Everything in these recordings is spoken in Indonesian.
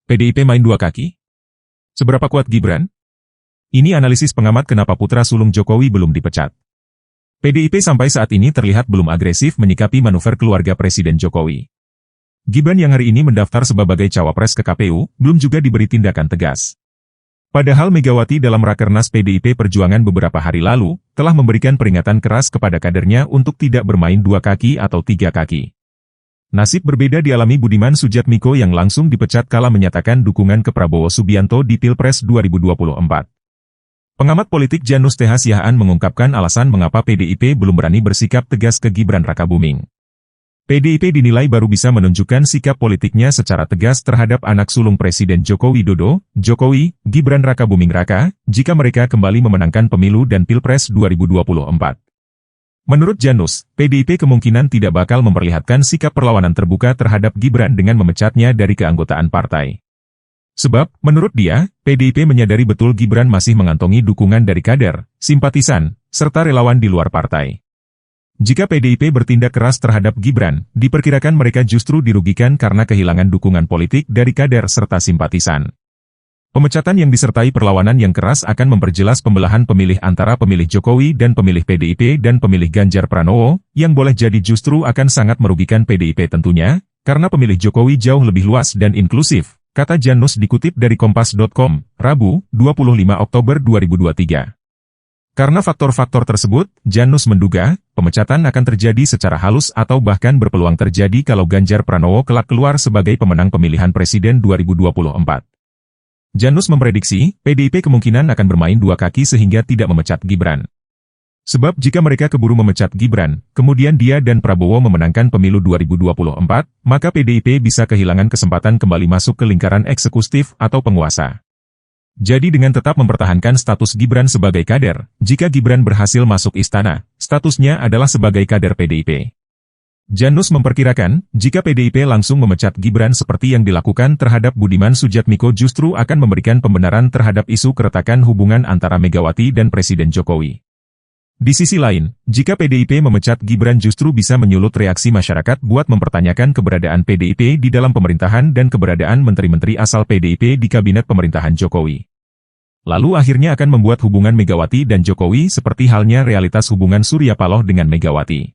PDIP main dua kaki? Seberapa kuat Gibran? Ini analisis pengamat kenapa putra sulung Jokowi belum dipecat. PDIP sampai saat ini terlihat belum agresif menyikapi manuver keluarga Presiden Jokowi. Gibran yang hari ini mendaftar sebagai cawapres ke KPU, belum juga diberi tindakan tegas. Padahal Megawati dalam Rakernas PDIP Perjuangan beberapa hari lalu, telah memberikan peringatan keras kepada kadernya untuk tidak bermain dua kaki atau tiga kaki. Nasib berbeda dialami Budiman Sujatmiko yang langsung dipecat kala menyatakan dukungan ke Prabowo Subianto di Pilpres 2024. Pengamat politik Janus T. Sihaan mengungkapkan alasan mengapa PDIP belum berani bersikap tegas ke Gibran Rakabuming. PDIP dinilai baru bisa menunjukkan sikap politiknya secara tegas terhadap anak sulung Presiden Joko Widodo, Jokowi, Gibran Rakabuming Raka, jika mereka kembali memenangkan pemilu dan Pilpres 2024. Menurut Janus, PDIP kemungkinan tidak bakal memperlihatkan sikap perlawanan terbuka terhadap Gibran dengan memecatnya dari keanggotaan partai. Sebab, menurut dia, PDIP menyadari betul Gibran masih mengantongi dukungan dari kader, simpatisan, serta relawan di luar partai. Jika PDIP bertindak keras terhadap Gibran, diperkirakan mereka justru dirugikan karena kehilangan dukungan politik dari kader serta simpatisan. Pemecatan yang disertai perlawanan yang keras akan memperjelas pembelahan pemilih antara pemilih Jokowi dan pemilih PDIP dan pemilih Ganjar Pranowo, yang boleh jadi justru akan sangat merugikan PDIP tentunya, karena pemilih Jokowi jauh lebih luas dan inklusif, kata Janus dikutip dari Kompas.com, Rabu, 25 Oktober 2023. Karena faktor-faktor tersebut, Janus menduga, pemecatan akan terjadi secara halus atau bahkan berpeluang terjadi kalau Ganjar Pranowo kelak keluar sebagai pemenang pemilihan presiden 2024. Janus memprediksi, PDIP kemungkinan akan bermain dua kaki sehingga tidak memecat Gibran. Sebab jika mereka keburu memecat Gibran, kemudian dia dan Prabowo memenangkan pemilu 2024, maka PDIP bisa kehilangan kesempatan kembali masuk ke lingkaran eksekutif atau penguasa. Jadi dengan tetap mempertahankan status Gibran sebagai kader, jika Gibran berhasil masuk istana, statusnya adalah sebagai kader PDIP. Janus memperkirakan, jika PDIP langsung memecat Gibran seperti yang dilakukan terhadap Budiman Sujatmiko justru akan memberikan pembenaran terhadap isu keretakan hubungan antara Megawati dan Presiden Jokowi. Di sisi lain, jika PDIP memecat Gibran justru bisa menyulut reaksi masyarakat buat mempertanyakan keberadaan PDIP di dalam pemerintahan dan keberadaan menteri-menteri asal PDIP di kabinet pemerintahan Jokowi. Lalu akhirnya akan membuat hubungan Megawati dan Jokowi seperti halnya realitas hubungan Surya Paloh dengan Megawati.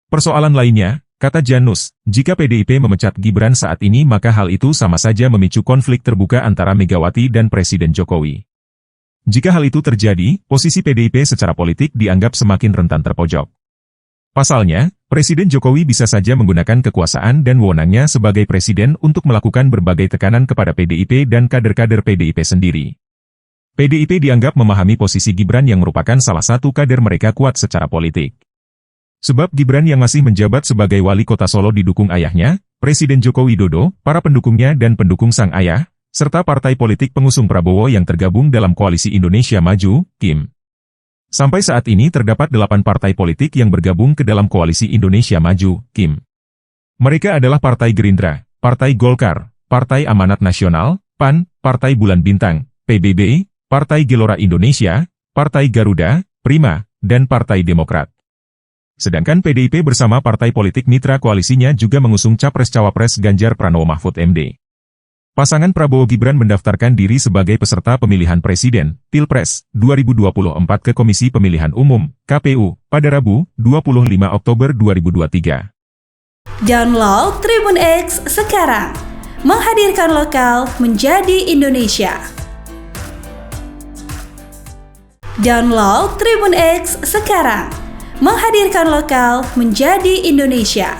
Persoalan lainnya, kata Janus, jika PDIP memecat Gibran saat ini maka hal itu sama saja memicu konflik terbuka antara Megawati dan Presiden Jokowi. Jika hal itu terjadi, posisi PDIP secara politik dianggap semakin rentan terpojok. Pasalnya, Presiden Jokowi bisa saja menggunakan kekuasaan dan wewenangnya sebagai presiden untuk melakukan berbagai tekanan kepada PDIP dan kader-kader PDIP sendiri. PDIP dianggap memahami posisi Gibran yang merupakan salah satu kader mereka kuat secara politik. Sebab Gibran yang masih menjabat sebagai wali kota Solo didukung ayahnya, Presiden Joko Widodo, para pendukungnya dan pendukung sang ayah, serta partai politik pengusung Prabowo yang tergabung dalam Koalisi Indonesia Maju, KIM. Sampai saat ini terdapat 8 partai politik yang bergabung ke dalam Koalisi Indonesia Maju, KIM. Mereka adalah Partai Gerindra, Partai Golkar, Partai Amanat Nasional, PAN, Partai Bulan Bintang, PBB, Partai Gelora Indonesia, Partai Garuda, Prima, dan Partai Demokrat. Sedangkan PDIP bersama partai politik mitra koalisinya juga mengusung Capres-Cawapres Ganjar Pranowo Mahfud MD. Pasangan Prabowo Gibran mendaftarkan diri sebagai peserta pemilihan presiden, Pilpres, 2024 ke Komisi Pemilihan Umum, KPU, pada Rabu, 25 Oktober 2023. Download Tribun X sekarang, menghadirkan lokal menjadi Indonesia. Download Tribun X sekarang, menghadirkan lokal menjadi Indonesia.